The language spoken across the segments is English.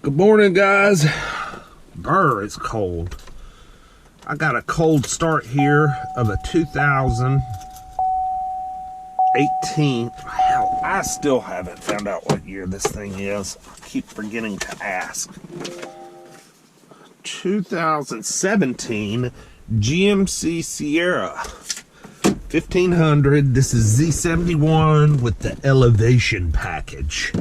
Good morning, guys. Brr, it's cold. I got a cold start here of a 2018. Hell, I still haven't found out what year this thing is. I keep forgetting to ask. 2017 GMC Sierra 1500. This is Z-71 with the elevation package.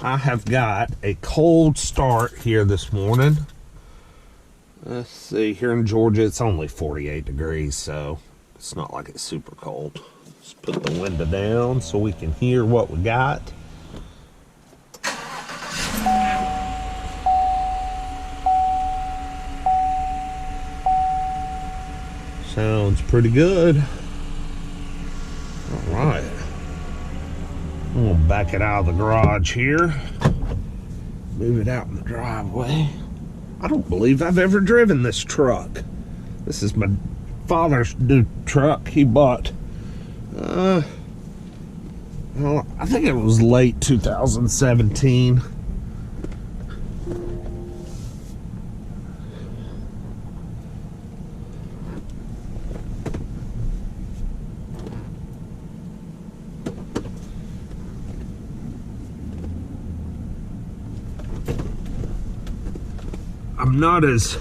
I have got a cold start here this morning. Let's see, here in Georgia it's only 48 degrees, so it's not like it's super cold. Let's put the window down so we can hear what we got. Sounds pretty good. All right. I'm gonna back it out of the garage here. Move it out in the driveway. I don't believe I've ever driven this truck. This is my father's new truck he bought. Well, I think it was late 2017. I'm not as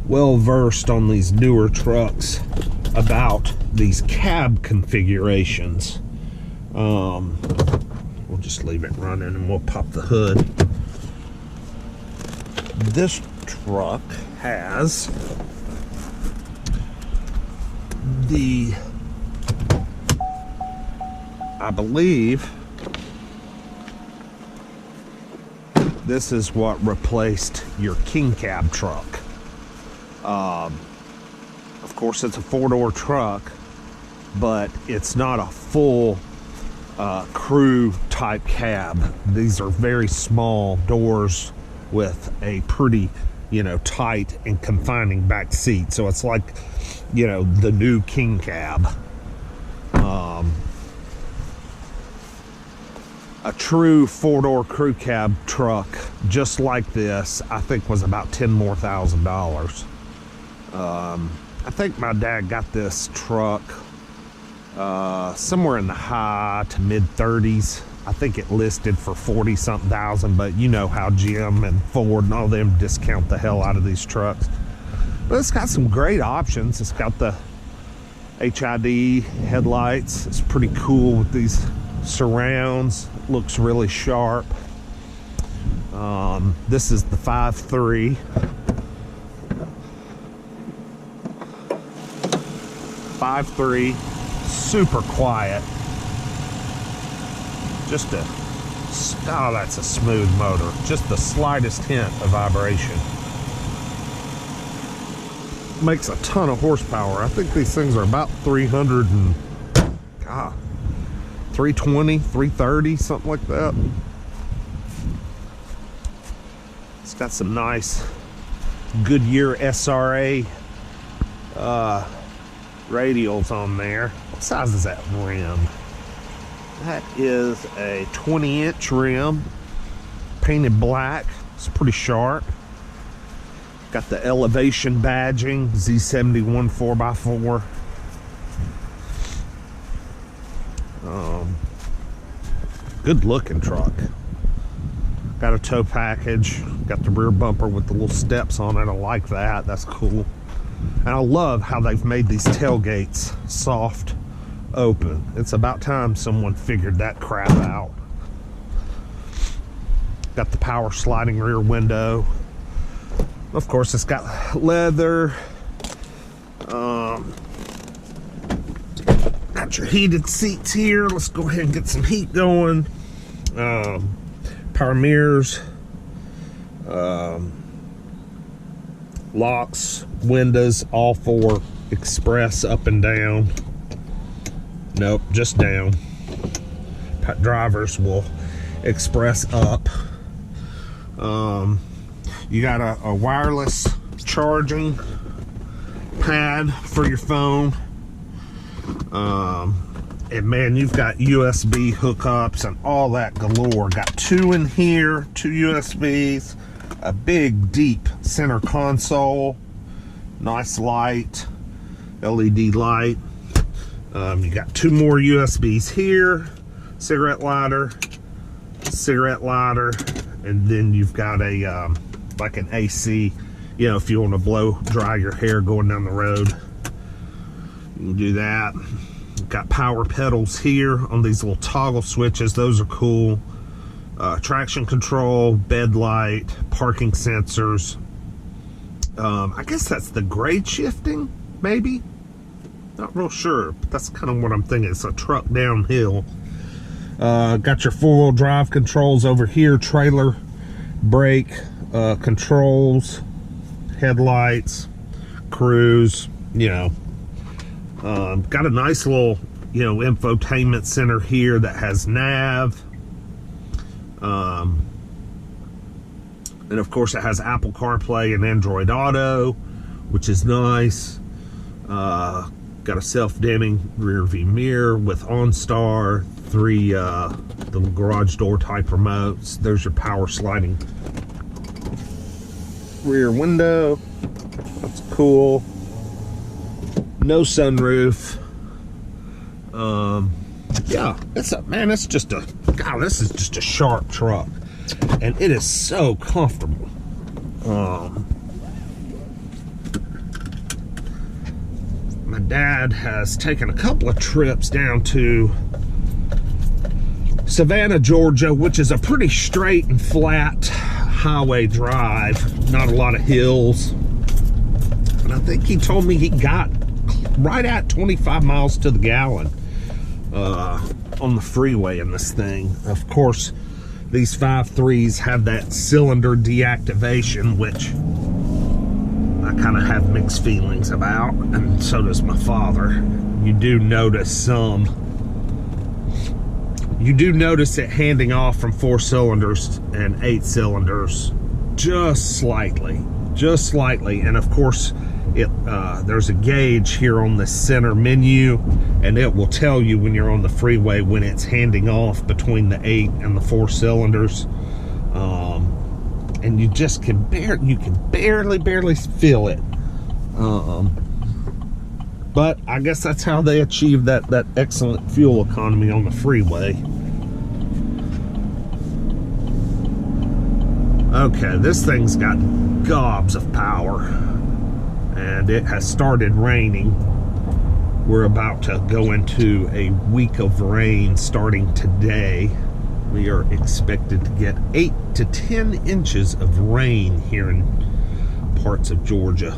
well versed on these newer trucks about these cab configurations. We'll just leave it running and we'll pop the hood. This truck has the, I believe, this is what replaced your King Cab truck. Of course, it's a four-door truck, but it's not a full crew type cab. These are very small doors with a pretty, tight and confining back seat. So it's like, the new King Cab. A true four-door crew cab truck just like this, I think, was about $10,000 more. I think my dad got this truck somewhere in the high to mid 30s. I think it listed for 40-something thousand, but you know how GM and Ford and all them discount the hell out of these trucks. But it's got some great options. It's got the HID headlights. It's pretty cool with these surrounds. It looks really sharp. This is the 5.3. Super quiet. Just that's a smooth motor. Just the slightest hint of vibration. Makes a ton of horsepower. I think these things are about 320, 330, something like that. It's got some nice Goodyear SRA radials on there. What size is that rim? That is a 20-inch rim, painted black. It's pretty sharp. Got the elevation badging, Z-71 4x4. Good looking truck. Got a tow package. Got the rear bumper with the little steps on it. I like that. That's cool. And I love how they've made these tailgates soft open. It's about time someone figured that crap out. Got the power sliding rear window. Of course, it's got leather. Got your heated seats here. Let's go ahead and get some heat going. Power mirrors. Locks, windows, all four express up and down. Nope, just down. Drivers will express up. You got a wireless charging pad for your phone. And man, you've got USB hookups and all that galore. Got 2 in here, 2 USBs, a big deep center console, nice light, LED light. You got 2 more USBs here, cigarette lighter, and then you've got a like an AC, you know, if you want to blow dry your hair going down the road, you can do that. Got power pedals here on these little toggle switches. Those are cool. Traction control, bed light, parking sensors. I guess that's the grade shifting, maybe. Not real sure, but that's kind of what I'm thinking. It's a truck downhill. Got your 4-wheel drive controls over here, trailer, brake, controls, headlights, cruise, you know. Got a nice little, you know, infotainment center here that has nav. And of course it has Apple CarPlay and Android Auto, which is nice. Got a self-dimming rear view mirror with OnStar, 3 the garage door type remotes. There's your power sliding rear window. That's cool. No sunroof. Yeah, it's just a, God, this is just a sharp truck, and it is so comfortable. My dad has taken a couple of trips down to Savannah, Georgia, which is a pretty straight and flat highway drive, not a lot of hills. And I think he told me he got right at 25 miles to the gallon on the freeway in this thing. Of course, these 5.3s have that cylinder deactivation, which I kind of have mixed feelings about, and so does my father. You do notice it handing off from 4 cylinders and 8 cylinders just slightly, and of course there's a gauge here on the center menu, and it will tell you when you're on the freeway when it's handing off between the 8 and the 4 cylinders. And you just can barely feel it. But I guess that's how they achieve that excellent fuel economy on the freeway. Okay, this thing's got gobs of power, and it has started raining. We're about to go into a week of rain starting today. We are expected to get 8 to 10 inches of rain here in parts of Georgia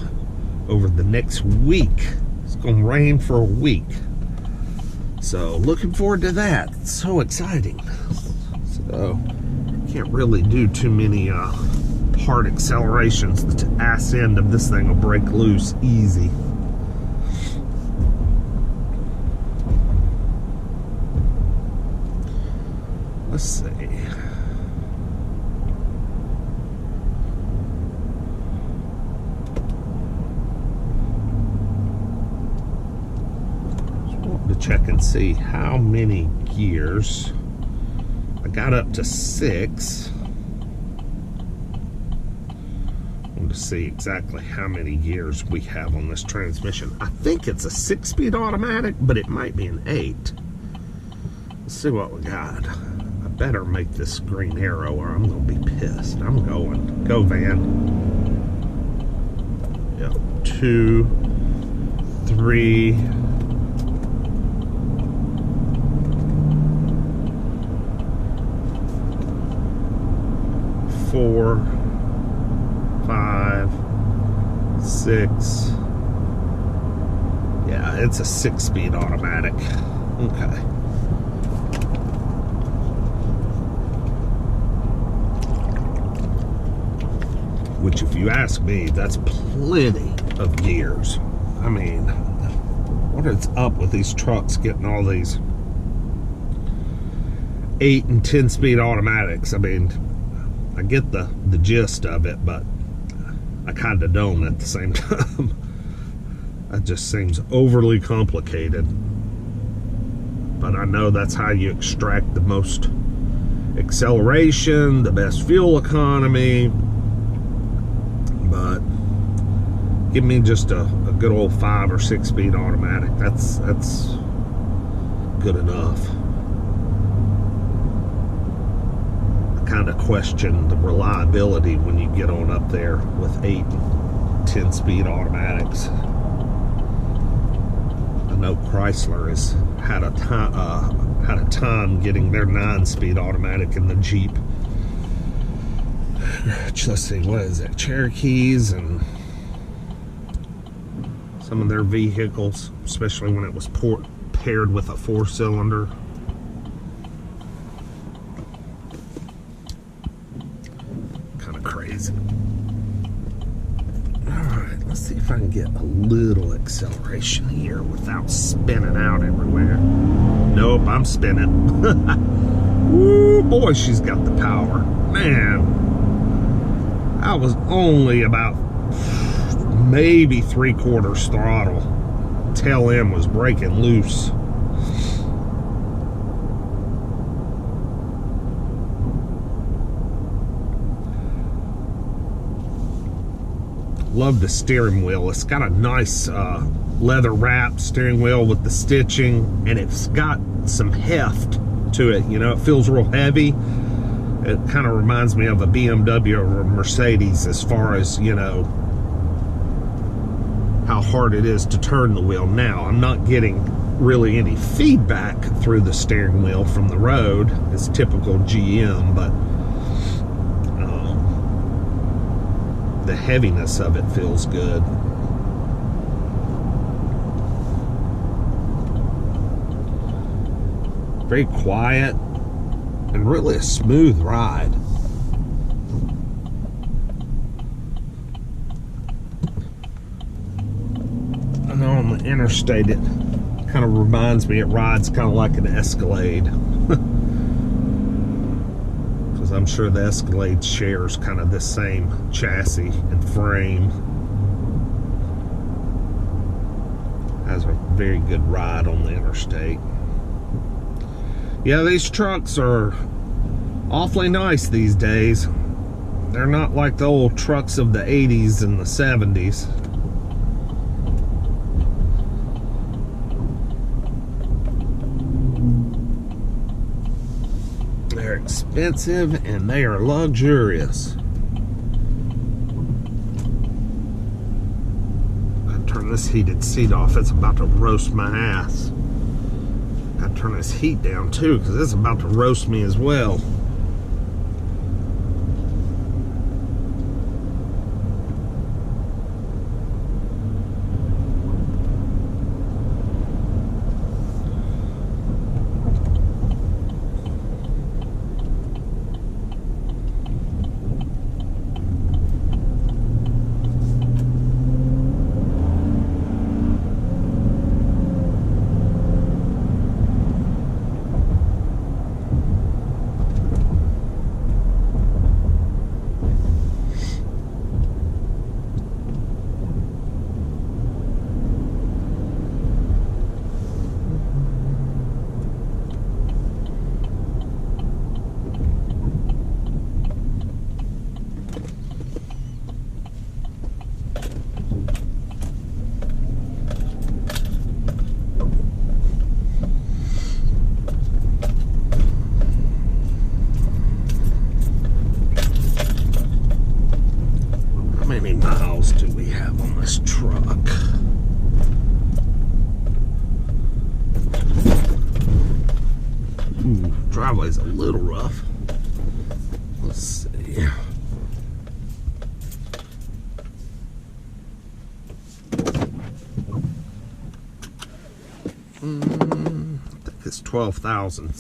over the next week. It's going to rain for a week. So looking forward to that. It's so exciting. So can't really do too many hard accelerations. The ass end of this thing will break loose easy. Let's see. Just wanted to check and see how many gears. I got up to 6. I wanted to see exactly how many gears we have on this transmission. I think it's a 6-speed automatic, but it might be an 8. Let's see what we got. Better make this green arrow or I'm gonna be pissed. I'm going. Go, van. Yep. 2, 3. 4, 5, 6. Yeah, it's a 6-speed automatic. Okay. Which, if you ask me, that's plenty of gears. I mean, what is up with these trucks getting all these 8 and 10 speed automatics? I mean, I get the gist of it, but I kind of don't at the same time. That just seems overly complicated. but I know that's how you extract the most acceleration, the best fuel economy. But give me just a good old 5 or 6 speed automatic. That's good enough. I kind of question the reliability when you get on up there with 8 and 10 speed automatics. I know Chrysler has had a time getting their 9-speed automatic in the Jeep. Let's see, what is it? Cherokees and some of their vehicles, especially when it was paired with a 4-cylinder. Kind of crazy. Alright, let's see if I can get a little acceleration here without spinning out everywhere. Nope, I'm spinning. Ooh, boy, she's got the power. Man, I was only about maybe 3/4 throttle. Tail end was breaking loose. Love the steering wheel. It's got a nice leather wrap steering wheel with the stitching, and it's got some heft to it. You know, it feels real heavy. It kind of reminds me of a BMW or a Mercedes as far as, you know, how hard it is to turn the wheel. Now, I'm not getting really any feedback through the steering wheel from the road. It's typical GM, but the heaviness of it feels good. Very quiet and really a smooth ride. I know on the interstate it kind of reminds me, it rides kind of like an Escalade. Because I'm sure the Escalade shares kind of the same chassis and frame. Has a very good ride on the interstate. Yeah, these trucks are awfully nice these days. They're not like the old trucks of the 80s and the 70s. They're expensive and they are luxurious. I turn this heated seat off. It's about to roast my ass. I turn this heat down too, because it's about to roast me as well. Driveway's a little rough. Let's see. I think it's 12,000.